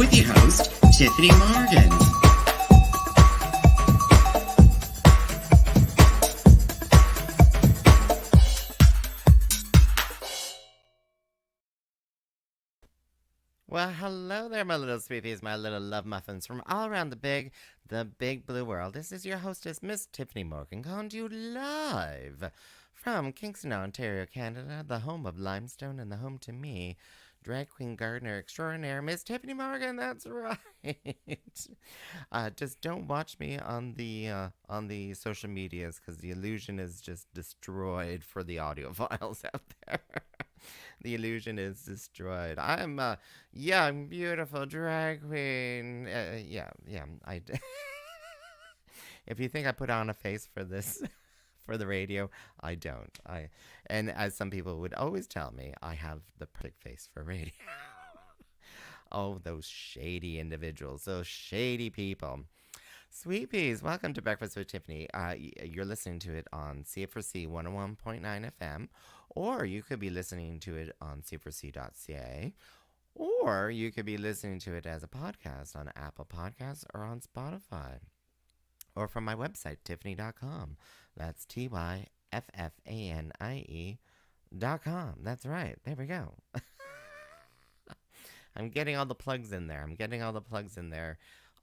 with your host, Tyffanie Morgan. Well, hello there, my little sweeties, my little love muffins from all around the big blue world. This is your hostess, Miss Tyffanie Morgan, calling to you live from Kingston, Ontario, Canada, the home of limestone and the home to me, drag queen gardener extraordinaire, Miss Tyffanie Morgan. That's right. Just don't watch me on the social medias because the illusion is just destroyed for the audiophiles out there. The illusion is destroyed. I'm beautiful drag queen. Yeah. If you think I put on a face for this, for the radio, I don't. And as some people would always tell me, I have the perfect face for radio. Oh, those shady individuals, those shady people. Sweet peas, welcome to Breakfast with Tyffanie. You're listening to it on C4C 101.9 FM, or you could be listening to it on c4c.ca, or you could be listening to it as a podcast on Apple Podcasts or on Spotify, or from my website, Tyffanie.com. That's TYFFANIE.com. That's right. There we go. I'm getting all the plugs in there.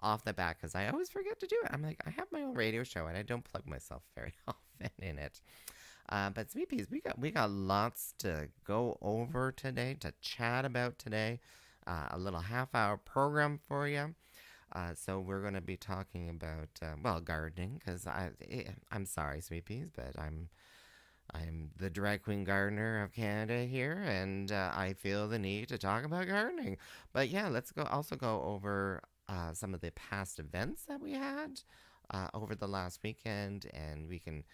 Off the bat because I always forget to do it. I'm like, I have my own radio show and I don't plug myself very often in it. But sweet peas, we got lots to go over today, to chat about today. A little half-hour program for you. So we're going to be talking about gardening because I'm sorry, sweet peas, but I'm the drag queen gardener of Canada here, and I feel the need to talk about gardening. But yeah, let's go over some of the past events that we had over the last weekend, and we can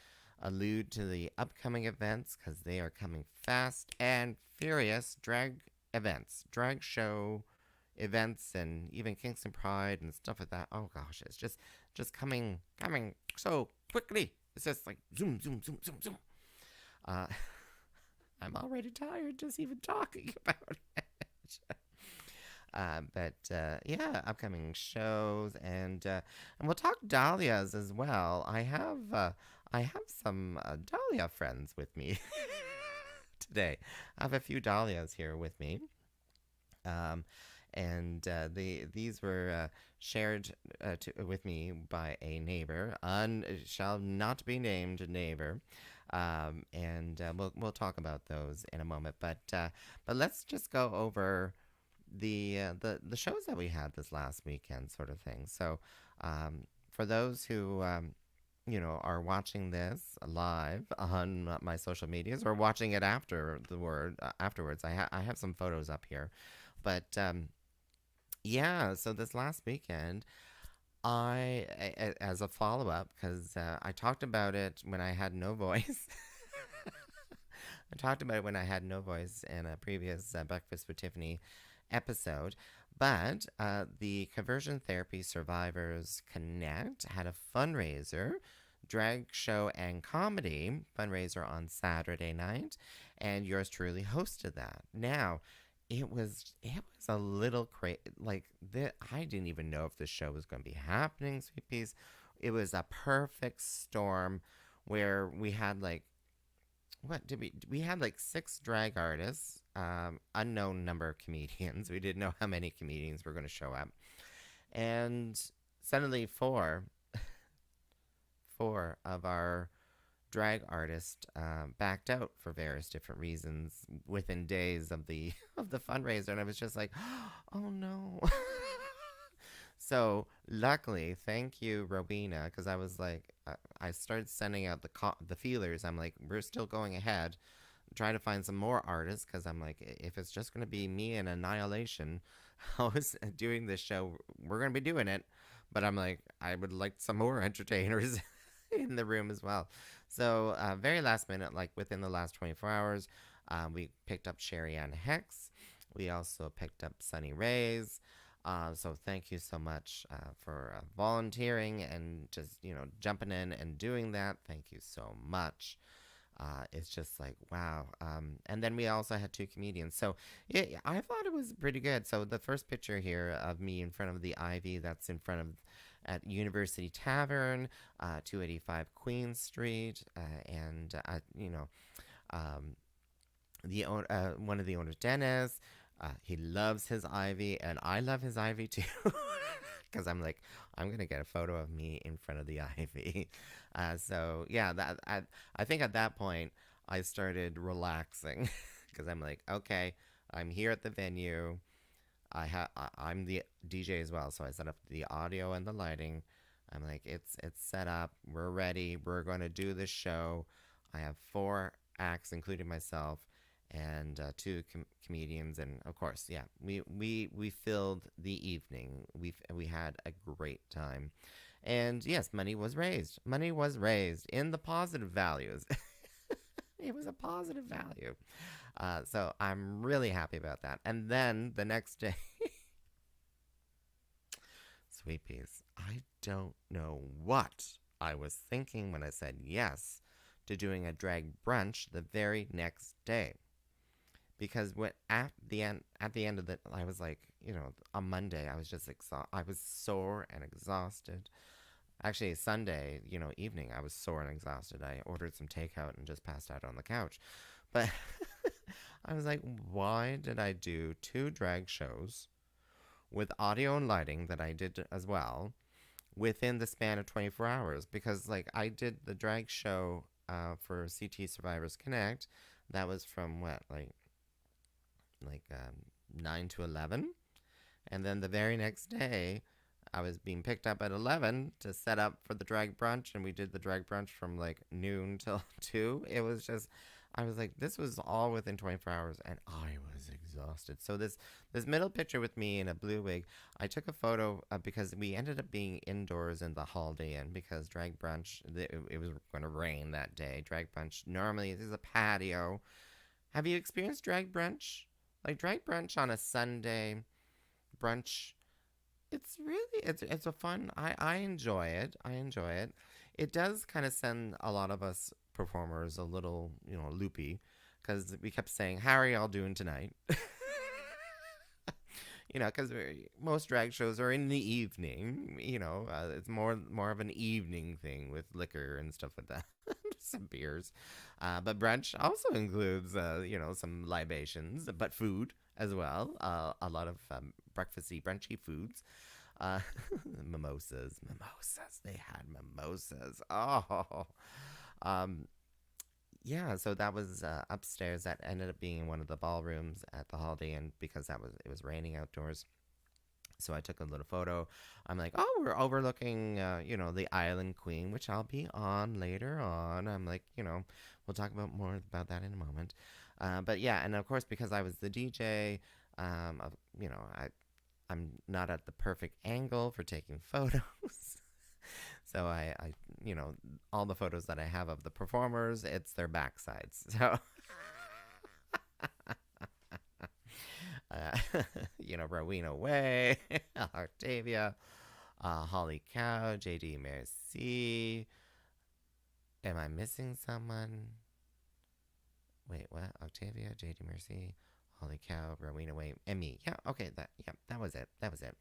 allude to the upcoming events because they are coming fast and furious. Drag events, drag show events, and even Kingston Pride and stuff like that. Oh gosh, it's just coming so quickly. It's just like zoom, zoom, zoom, zoom, zoom. I'm already tired just even talking about it. Yeah, upcoming shows and we'll talk dahlias as well. I have some dahlia friends with me today. I have a few dahlias here with me, these were shared with me by a neighbor, shall not be named neighbor. We'll talk about those in a moment. But let's just go over the shows that we had this last weekend, sort of thing. So, for those who are watching this live on my social medias or watching it afterwards, I have some photos up here. But yeah, so this last weekend, as a follow up, because I talked about it when I had no voice. I talked about it when I had no voice in a previous Breakfast with Tyffanie episode, but the Conversion Therapy Survivors Connect had a fundraiser, drag show and comedy fundraiser on Saturday night, and yours truly hosted that. Now, it was a little crazy. I didn't even know if the show was going to be happening, sweet peas. It was a perfect storm where we had we had 6 drag artists, unknown number of comedians. We didn't know how many comedians were going to show up. And suddenly four of our drag artists backed out for various different reasons within days of the fundraiser. And I was just like, oh no. So luckily, thank you, Rowena, because I was like, I started sending out the feelers. I'm like, we're still going ahead, trying to find some more artists, because I'm like, if it's just going to be me and Annihilation, I was doing this show, we're going to be doing it. But I'm like, I would like some more entertainers in the room as well. So very last minute, within the last 24 hours, we picked up Sherry Ann Hex. We also picked up Sunny Rays. So thank you so much for volunteering and just, jumping in and doing that. Thank you so much. It's just like, wow. And then we also had two comedians. So I thought it was pretty good. So the first picture here of me in front of the Ivy, that's in front of at University Tavern, 285 Queen Street, and um, one of the owners, Dennis. He loves his Ivy, and I love his Ivy too. Because I'm like, I'm gonna get a photo of me in front of the Ivy. So yeah, I think at that point I started relaxing because I'm like, okay, I'm here at the venue. I'm the DJ as well, so I set up the audio and the lighting. I'm like, it's set up. We're ready. We're going to do this show. I have four acts, including myself, and two comedians, and of course, yeah, we filled the evening. We had a great time, and yes, money was raised. Money was raised in the positive values. It was a positive value. So I'm really happy about that. And then the next day, sweet peas, I don't know what I was thinking when I said yes to doing a drag brunch the very next day. Because when at the end of the, I was like, on Monday, I was just exhausted. I was sore and exhausted. Actually, Sunday, evening, I was sore and exhausted. I ordered some takeout and just passed out on the couch. But I was like, why did I do two drag shows with audio and lighting that I did as well within the span of 24 hours? Because, like, I did the drag show for CT Survivors Connect. That was from what, like 9 to 11. And then the very next day, I was being picked up at 11 to set up for the drag brunch, and we did the drag brunch from like noon till 2. It was just, I was like, this was all within 24 hours, and I was exhausted. So this middle picture with me in a blue wig, I took a photo because we ended up being indoors in the Holiday Inn because drag brunch, it was going to rain that day. Drag brunch normally is a patio. Have you experienced drag brunch? Like drag brunch on a Sunday brunch, it's a fun. I enjoy it. I enjoy it. It does kind of send a lot of us performers a little loopy because we kept saying, "How are y'all doing tonight?" Because most drag shows are in the evening. It's more of an evening thing with liquor and stuff like that, some beers. But brunch also includes some libations, but food as well. A lot of breakfasty, brunchy foods. Uh, mimosas. They had mimosas. Oh, um, yeah. So that was upstairs. That ended up being in one of the ballrooms at the Holiday Inn because it was raining outdoors. So I took a little photo. I'm like, oh, we're overlooking, the Island Queen, which I'll be on later on. I'm like, we'll talk about more about that in a moment. But yeah, and of course, because I was the DJ, of, I'm not at the perfect angle for taking photos. So all the photos that I have of the performers, it's their backsides. So, uh, Rowena Way, Octavia, Holly Cow, JD Merci. Am I missing someone? Wait, what? Octavia, JD Merci, Holy Cow, Rowena Way, and me. Yeah, okay, that was it. That was it.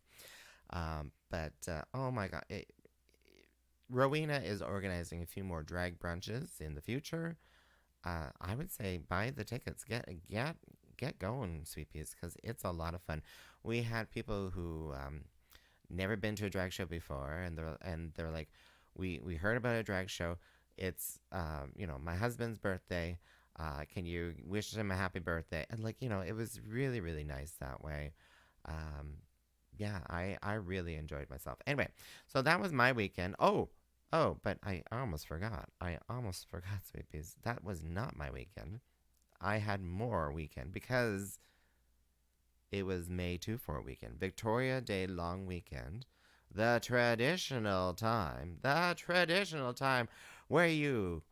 But oh my God, Rowena is organizing a few more drag brunches in the future. I would say buy the tickets, get going, sweet peas, because it's a lot of fun. We had people who never been to a drag show before, and they're like, we heard about a drag show. It's my husband's birthday. Can you wish him a happy birthday? And it was really, really nice that way. Yeah, I really enjoyed myself. Anyway, so that was my weekend. Oh, but I almost forgot. Sweet peas. That was not my weekend. I had more weekend because it was May 2-4 weekend, Victoria Day long weekend, the traditional time where you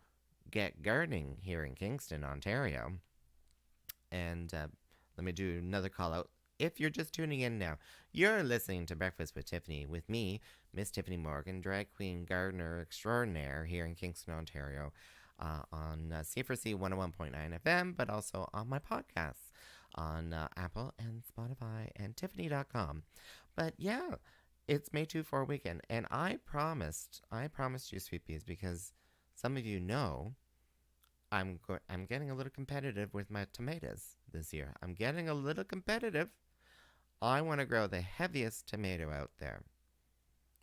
get gardening here in Kingston, Ontario. And let me do another call out. If you're just tuning in now, you're listening to Breakfast with Tyffanie with me, Miss Tyffanie Morgan, drag queen gardener extraordinaire here in Kingston, Ontario. on C4C 101.9 FM, but also on my podcasts on Apple and Spotify and Tyffanie.com. But yeah, it's May 2-4 weekend, and I promised you, Sweet Peas, because some of you know I'm getting a little competitive with my tomatoes this year. I'm getting a little competitive. I want to grow the heaviest tomato out there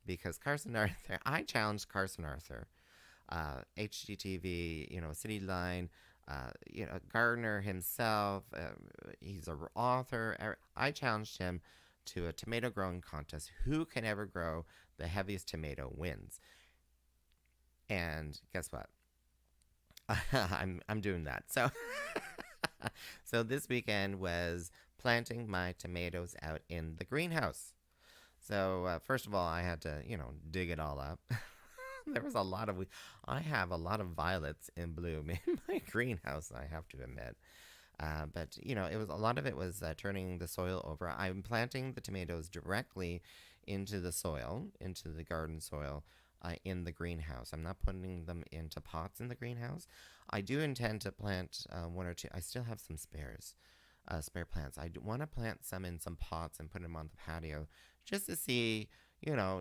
because Carson Arthur. I challenged Carson Arthur, HGTV, City Line, Gardner himself. He's an author. I challenged him to a tomato growing contest. Who can ever grow the heaviest tomato wins. And guess what? I'm doing that. So so this weekend was planting my tomatoes out in the greenhouse. So first of all, I had to dig it all up. There was a lot of I have a lot of violets in bloom in my greenhouse, I have to admit. But it was a lot of it was turning the soil over. I'm planting the tomatoes directly into the soil, into the garden soil, in the greenhouse. I'm not putting them into pots in the greenhouse. I do intend to plant one or two. I still have some spare plants. I want to plant some in some pots and put them on the patio just to see,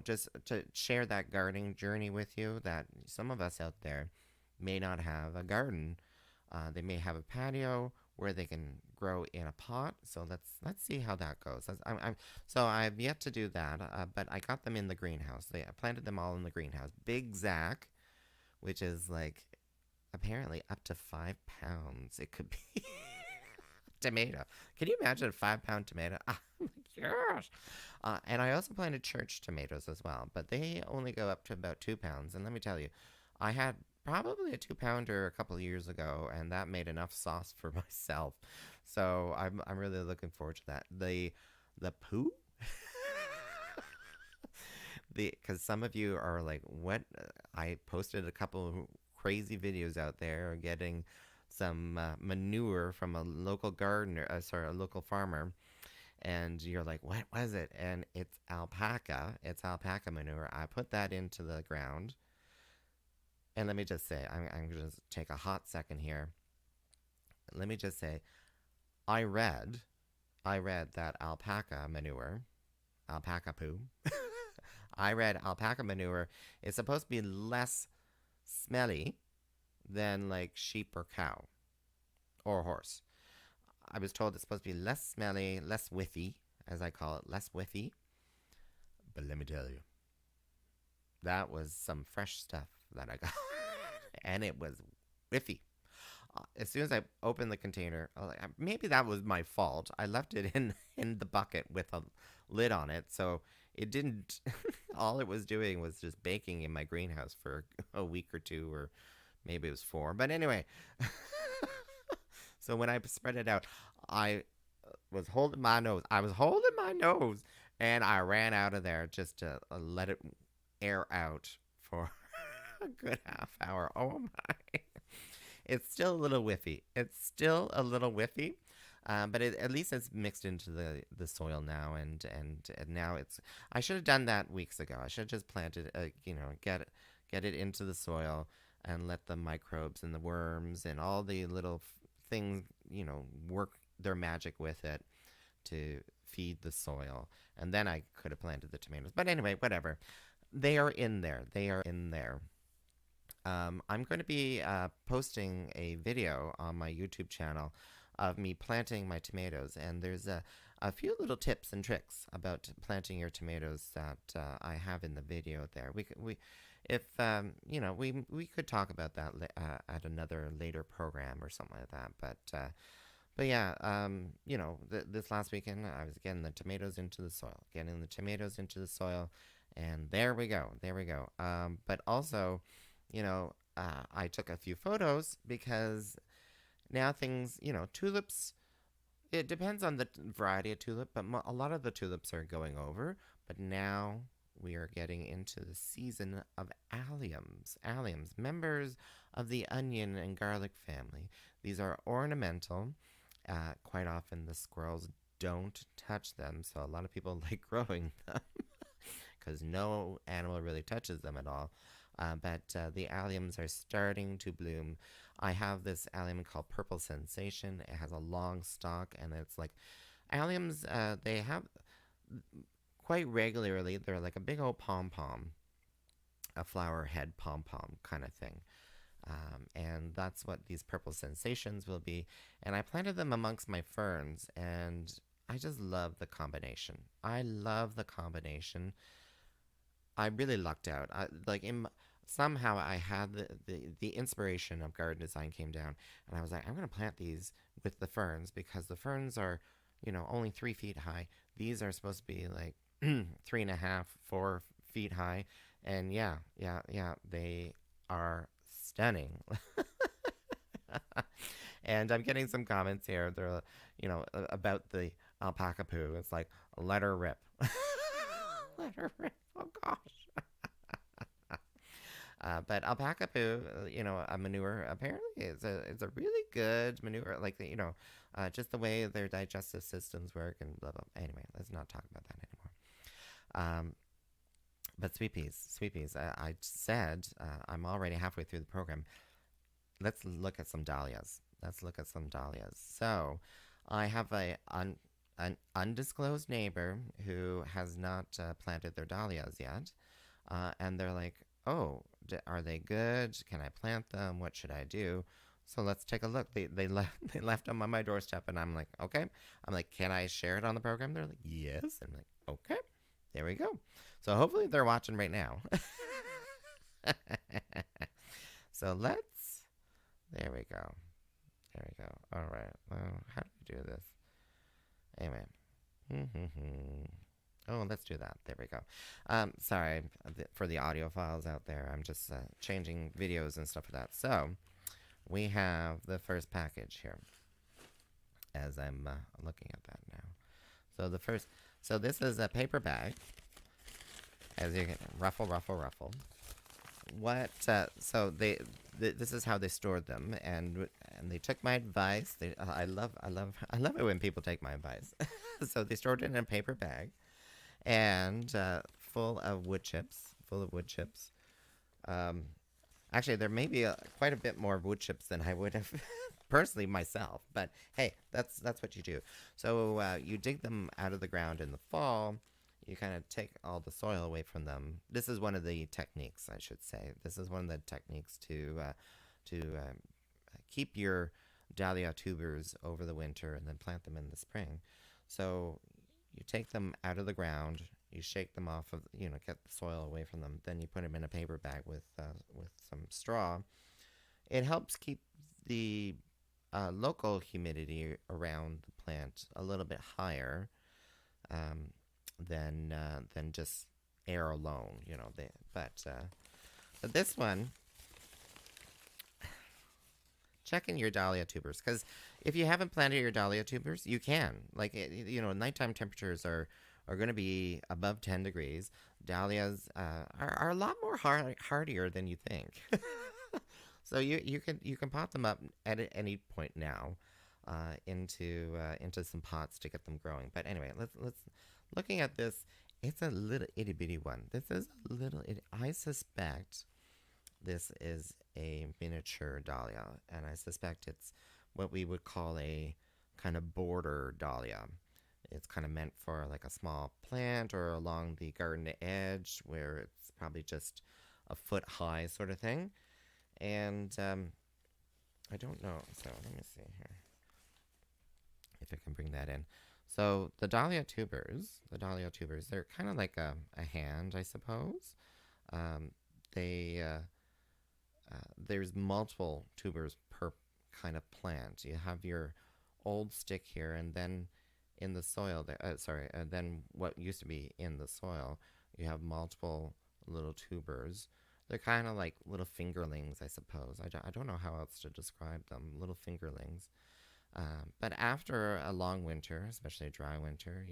just to share that gardening journey with you, that some of us out there may not have a garden. They may have a patio where they can grow in a pot. So let's see how that goes. So I've yet to do that, but I got them in the greenhouse. I planted them all in the greenhouse. Big Zach, which is like apparently up to 5 pounds. It could be tomato. Can you imagine a 5-pound tomato? Oh my gosh. And I also planted church tomatoes as well, but they only go up to about 2 pounds. And let me tell you, I had probably a 2-pounder a couple of years ago, and that made enough sauce for myself. So I'm really looking forward to that. The poo? Because some of you are like, what? I posted a couple of crazy videos out there getting some manure from a local gardener, a local farmer. And you're like, what was it? And it's alpaca. It's alpaca manure. I put that into the ground. And let me just say, I'm going to take a hot second here. Let me just say, I read that alpaca manure, alpaca poo. I read alpaca manure is supposed to be less smelly than like sheep or cow or horse. I was told it's supposed to be less smelly, less whiffy, as I call it, less whiffy. But let me tell you, that was some fresh stuff that I got. And it was whiffy. As soon as I opened the container, I was like, maybe that was my fault. I left it in the bucket with a lid on it, so it didn't. All it was doing was just baking in my greenhouse for a week or two, or maybe it was 4. But anyway, so when I spread it out, I was holding my nose. And I ran out of there just to let it air out for a good half hour. Oh my. It's still a little whiffy. But at least it's mixed into the soil now, and now it's. I should have done that weeks ago. I should have just planted, get it into the soil and let the microbes and the worms and all the little things, work their magic with it to feed the soil, and then I could have planted the tomatoes. But anyway, whatever. They are in there. I'm going to be posting a video on my YouTube channel of me planting my tomatoes, and there's a few little tips and tricks about planting your tomatoes that I have in the video there. We could talk about that at another later program or something like that. But yeah, this last weekend I was getting the tomatoes into the soil, and there we go. But also, I took a few photos because now things, tulips, it depends on the variety of tulip, but a lot of the tulips are going over. But now we are getting into the season of alliums. Alliums, members of the onion and garlic family. These are ornamental. Quite often the squirrels don't touch them, so a lot of people like growing them because no animal really touches them at all. But the alliums are starting to bloom. I have this allium called Purple Sensation. It has a long stalk, and it's like alliums. They have quite regularly. They're like a big old pom pom, a flower head pom pom kind of thing. And that's what these purple sensations will be. And I planted them amongst my ferns, and I just love the combination. I love the combination. I really lucked out. Somehow I had the inspiration of garden design came down, and I was like, I'm going to plant these with the ferns because the ferns are, only 3 feet high. These are supposed to be like 3.5, 4 feet high, and yeah, they are stunning. And I'm getting some comments here. They're, about the alpaca poo. It's like, let her rip. Let her rip. Oh gosh. But alpaca poo, a manure apparently is a really good manure. Like just the way their digestive systems work and blah blah. Anyway, let's not talk about that anymore. But sweet peas. I said I'm already halfway through the program. Let's look at some dahlias. So, I have an undisclosed neighbor who has not planted their dahlias yet, and they're like, "Oh, are they good? Can I plant them? What should I do?" So let's take a look. They left they left them on my doorstep, and I'm like, "Okay." I'm like, "Can I share it on the program?" They're like, "Yes." I'm like, "Okay." There we go. So hopefully they're watching right now. So let's. There we go. There we go. All right. Well, how do we do this? Anyway. Oh, let's do that. There we go. Sorry for the audio files out there. I'm just changing videos and stuff like that. So we have the first package here. As I'm looking at that now. So this is a paper bag. As you can ruffle. This is how they stored them, and they took my advice. I love it when people take my advice. So they stored it in a paper bag, and full of wood chips. Actually, there may be quite a bit more wood chips than I would have personally myself. But hey, that's what you do. So you dig them out of the ground in the fall. You kind of take all the soil away from them. This is one of the techniques, I should say. This is one of the techniques to keep your dahlia tubers over the winter and then plant them in the spring. So you take them out of the ground, you shake them off of, get the soil away from them. Then you put them in a paper bag with some straw. It helps keep the local humidity around the plant a little bit higher. Than just air alone, But this one, check in your dahlia tubers, because if you haven't planted your dahlia tubers, you can. Like nighttime temperatures are going to be above 10 degrees. Dahlias are a lot more hardier than you think. So you can pop them up at any point now into some pots to get them growing. But anyway, let's. Looking at this, it's a little itty bitty one. This is a little itty. I suspect this is a miniature dahlia, and I suspect it's what we would call a kind of border dahlia. It's kind of meant for like a small plant or along the garden edge where it's probably just a foot high sort of thing. And I don't know. So let me see here if I can bring that in. So the dahlia tubers, they're kind of like a hand, I suppose. There's multiple tubers per kind of plant. You have your old stick here, and then in the soil, then what used to be in the soil, you have multiple little tubers. They're kind of like little fingerlings, I suppose. I don't know how else to describe them, little fingerlings. But after a long winter, especially a dry winter,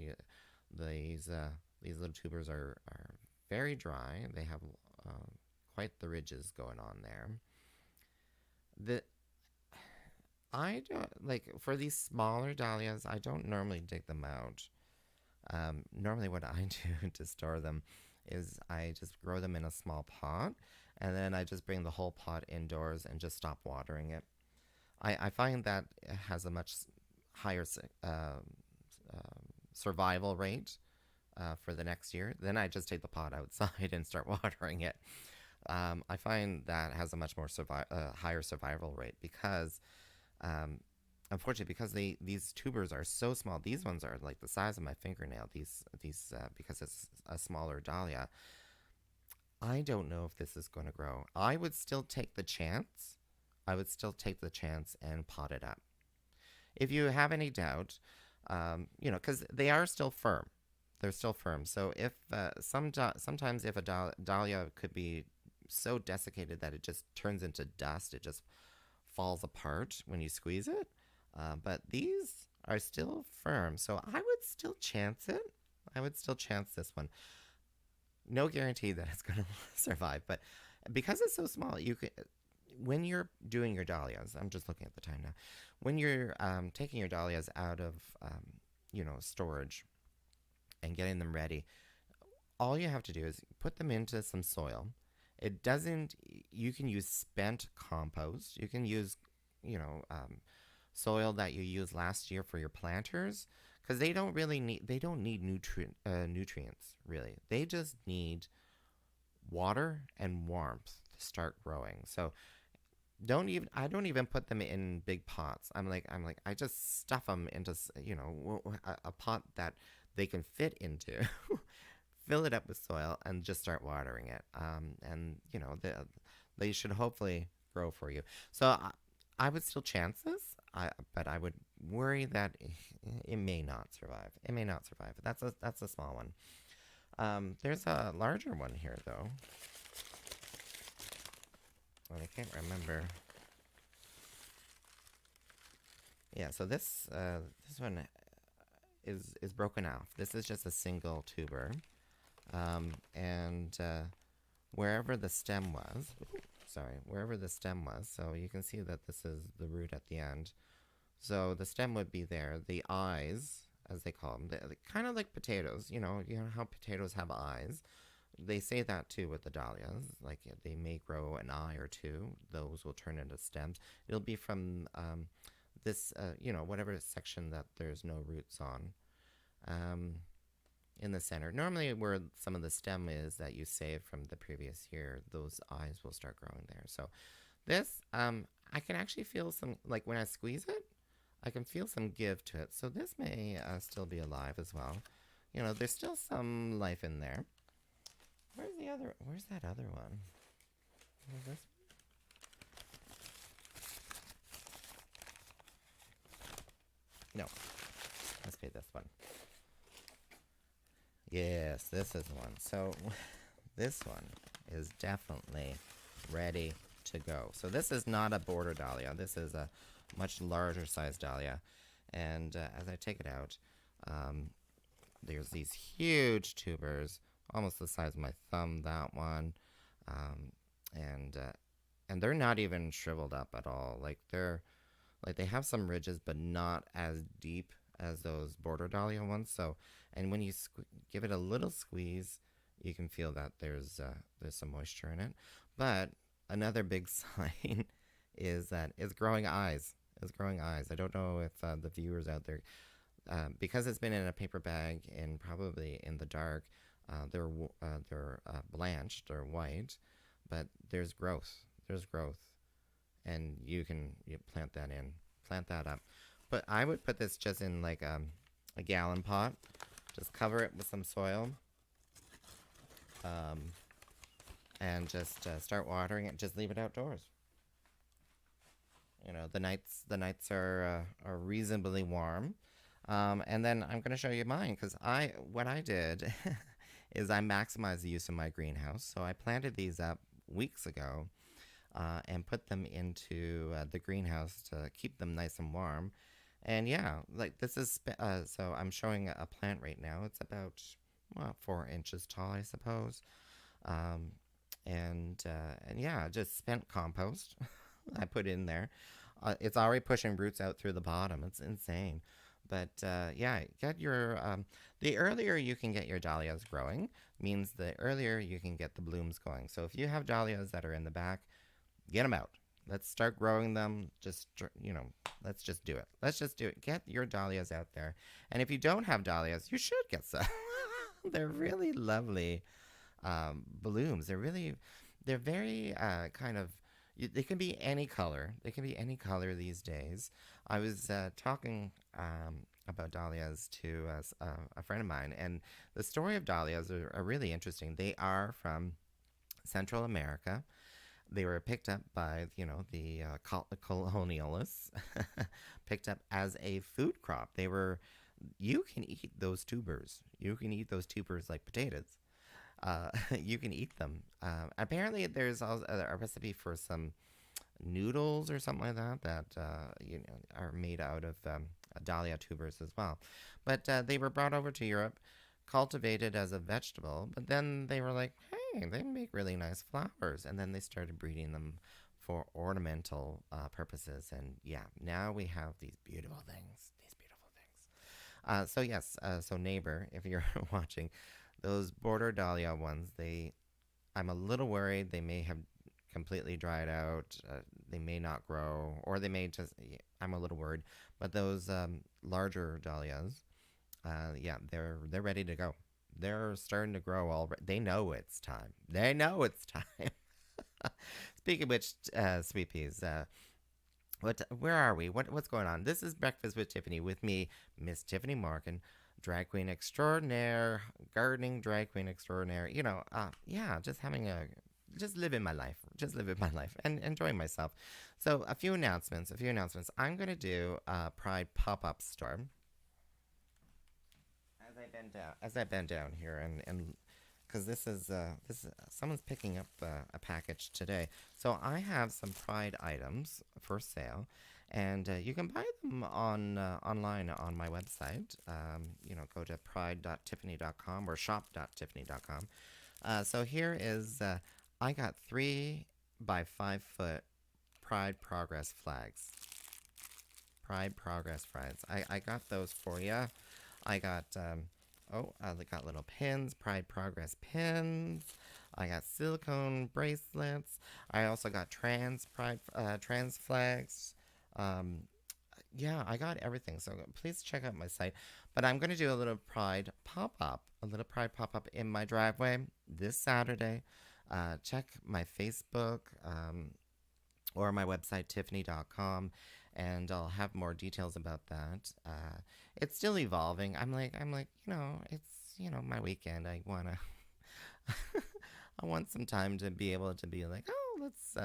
these little tubers are very dry. They have quite the ridges going on there. I don't like for these smaller dahlias. I don't normally dig them out. Normally, what I do to store them is I just grow them in a small pot, and then I just bring the whole pot indoors and just stop watering it. I find that it has a much higher survival rate for the next year. Then I just take the pot outside and start watering it. I find that has a much more higher survival rate because, unfortunately, because these tubers are so small. These ones are like the size of my fingernail. These because it's a smaller dahlia. I don't know if this is going to grow. I would still take the chance. I would still take the chance and pot it up. If you have any doubt, because they are still firm. They're still firm. So if sometimes if a dahlia could be so desiccated that it just turns into dust, it just falls apart when you squeeze it. But these are still firm, so I would still chance it. I would still chance this one. No guarantee that it's going to survive, but because it's so small, you can. When you're doing your dahlias, I'm just looking at the time now. When you're taking your dahlias out of storage and getting them ready, all you have to do is put them into some soil. It doesn't. You can use spent compost. You can use, soil that you used last year for your planters, because they don't need nutrients really. They just need water and warmth to start growing. So I don't even put them in big pots. I just stuff them into a pot that they can fit into. Fill it up with soil and just start watering it. And they should hopefully grow for you. So I would still chance this, but I would worry that it may not survive. It may not survive. That's a small one. There's a larger one here though. And I can't remember. Yeah, so this one is broken off. This is just a single tuber. And wherever the stem was, so you can see that this is the root at the end. So the stem would be there. The eyes, as they call them, they're kind of like potatoes. You know how potatoes have eyes. They say that too with the dahlias. Like they may grow an eye or two. Those will turn into stems. It'll be from this, whatever section that there's no roots on. In the center. Normally where some of the stem is that you saved from the previous year, those eyes will start growing there. So this, I can actually feel some, like when I squeeze it, I can feel some give to it. So this may still be alive as well. There's still some life in there. Where's that other one? Where's this one? No. Let's pay this one. Yes, this is one. So this one is definitely ready to go. So this is not a border dahlia. This is a much larger size dahlia. And as I take it out, there's these huge tubers, almost the size of my thumb, that one. And they're not even shriveled up at all. They have some ridges, but not as deep as those border dahlia ones. So, and when you give it a little squeeze, you can feel that there's some moisture in it. But another big sign is that it's growing eyes. It's growing eyes. I don't know if the viewers out there, because it's been in a paper bag and probably in the dark, they're blanched or white, but there's growth. There's growth, and you plant that up. But I would put this just in like a gallon pot. Just cover it with some soil. And just start watering it. Just leave it outdoors. The nights are reasonably warm. And then I'm going to show you mine, because what I did is I maximized the use of my greenhouse. So I planted these up weeks ago and put them into the greenhouse to keep them nice and warm. And yeah, like this is, so I'm showing a plant right now. It's about 4 inches tall, I suppose. And yeah, just spent compost I put in there. It's already pushing roots out through the bottom. It's insane. But yeah, get your the earlier you can get your dahlias growing means the earlier you can get the blooms going. So if you have dahlias that are in the back, get them out. Let's start growing them. Just, let's just do it. Let's just do it. Get your dahlias out there. And if you don't have dahlias, you should get some. They're really lovely blooms. They're very kind of, they can be any color. They can be any color these days. I was talking about dahlias to a friend of mine, and the story of dahlias are really interesting. They are from Central America. They were picked up by, the colonialists, picked up as a food crop. You can eat those tubers. You can eat those tubers like potatoes. You can eat them. Apparently, there's also a recipe for some noodles or something like that are made out of dahlia tubers as well. But they were brought over to Europe, cultivated as a vegetable, but then they were like, hey, they make really nice flowers, and then they started breeding them for ornamental purposes, and yeah, now we have these beautiful things. So yes, so neighbor, if you're watching, those border dahlia ones, I'm a little worried they may have completely dried out. They may not grow, or they may just. I'm a little worried, but those larger dahlias, yeah, they're ready to go. They're starting to grow already. They know it's time. They know it's time. Speaking of which, sweet peas, where are we? What's going on? This is Breakfast with Tyffanie, with me, Miss Tyffanie Morgan, drag queen extraordinaire, gardening drag queen extraordinaire. Yeah, just living my life, and enjoying myself. So a few announcements. I'm gonna do a Pride pop-up store. As I bend down here, and because this is someone's picking up a package today, so I have some Pride items for sale, and you can buy them online on my website. Go to pride.tiffany.com or shop.tiffany.com. So here is I got 3 by 5 foot Pride Progress flags. Pride Progress flags. I got those for you. I got I got little pins, Pride Progress pins. I got silicone bracelets. I also got trans flags. Yeah, I got everything. So please check out my site. But I'm going to do a little Pride pop-up in my driveway this Saturday. Check my Facebook or my website, tiffany.com, and I'll have more details about that. It's still evolving. I'm like, it's, my weekend. I want some time to be able to be like, oh, let's,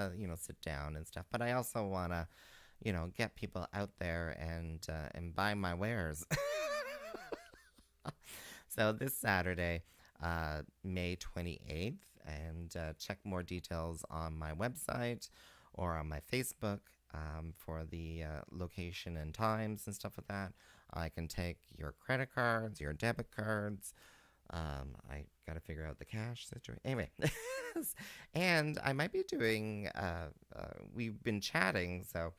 sit down and stuff. But I also want to, get people out there and buy my wares. So this Saturday, May 28th, and check more details on my website or on my Facebook for the location and times and stuff like that. I can take your credit cards, your debit cards. I got to figure out the cash situation. Anyway, and I might be doing, we've been chatting, so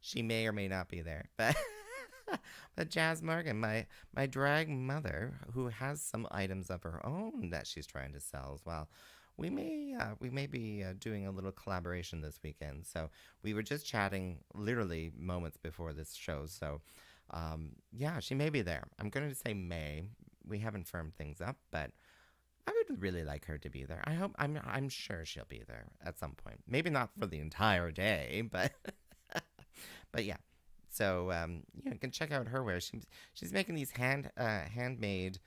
she may or may not be there. But Jazz Morgan, my drag mother, who has some items of her own that she's trying to sell as well. We may be doing a little collaboration this weekend. So we were just chatting literally moments before this show. So yeah, she may be there. I'm going to say May. We haven't firmed things up, but I would really like her to be there. I'm sure she'll be there at some point. Maybe not for the entire day, but but yeah. So you can check out her wear. She's making these handmade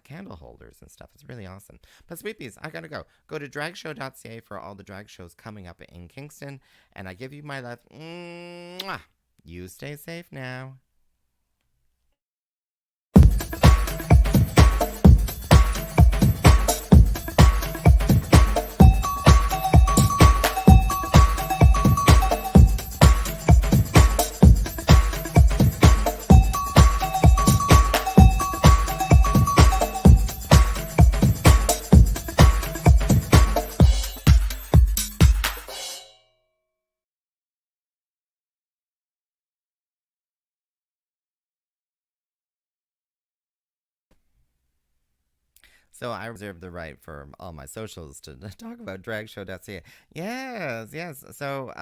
candle holders and stuff. It's really awesome. But sweet peas, I gotta go. Go to dragshow.ca for all the drag shows coming up in Kingston. And I give you my love. Mwah! You stay safe now. So I reserve the right for all my socials to talk about dragshow.ca. Yes, yes. So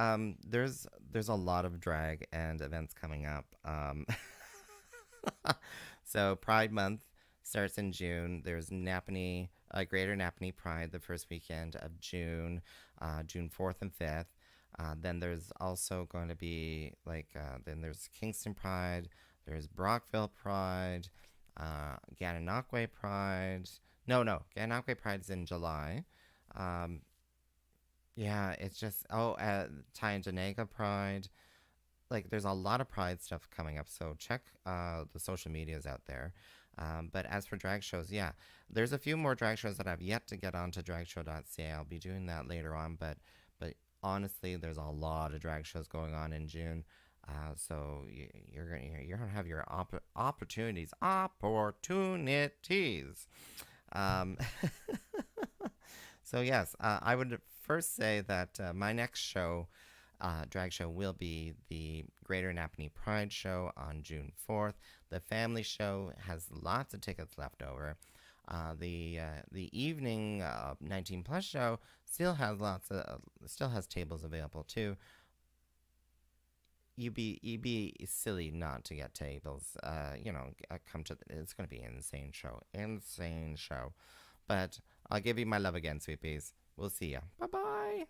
there's a lot of drag and events coming up. So Pride Month starts in June. There's Napanee, Greater Napanee Pride the first weekend of June, June 4th and 5th. Then there's also going to be then there's Kingston Pride, there's Brockville Pride, Gananoque Pride. No, Gananoque Pride is in July. Um, yeah, it's just, Tyendinaga Pride. Like, there's a lot of Pride stuff coming up, so check the social medias out there. But as for drag shows, yeah, there's a few more drag shows that I've yet to get onto dragshow.ca. I'll be doing that later on, but honestly, there's a lot of drag shows going on in June. So you're gonna have your opportunities. Um, so yes, I would first say that my next show, drag show, will be the Greater Napanee Pride Show on June 4th. The family show has lots of tickets left over. The evening 19 plus show still has tables available too. You'd be silly not to get tables. Come to it's going to be an insane show. But I'll give you my love again, sweet peas. We'll see ya. Bye bye.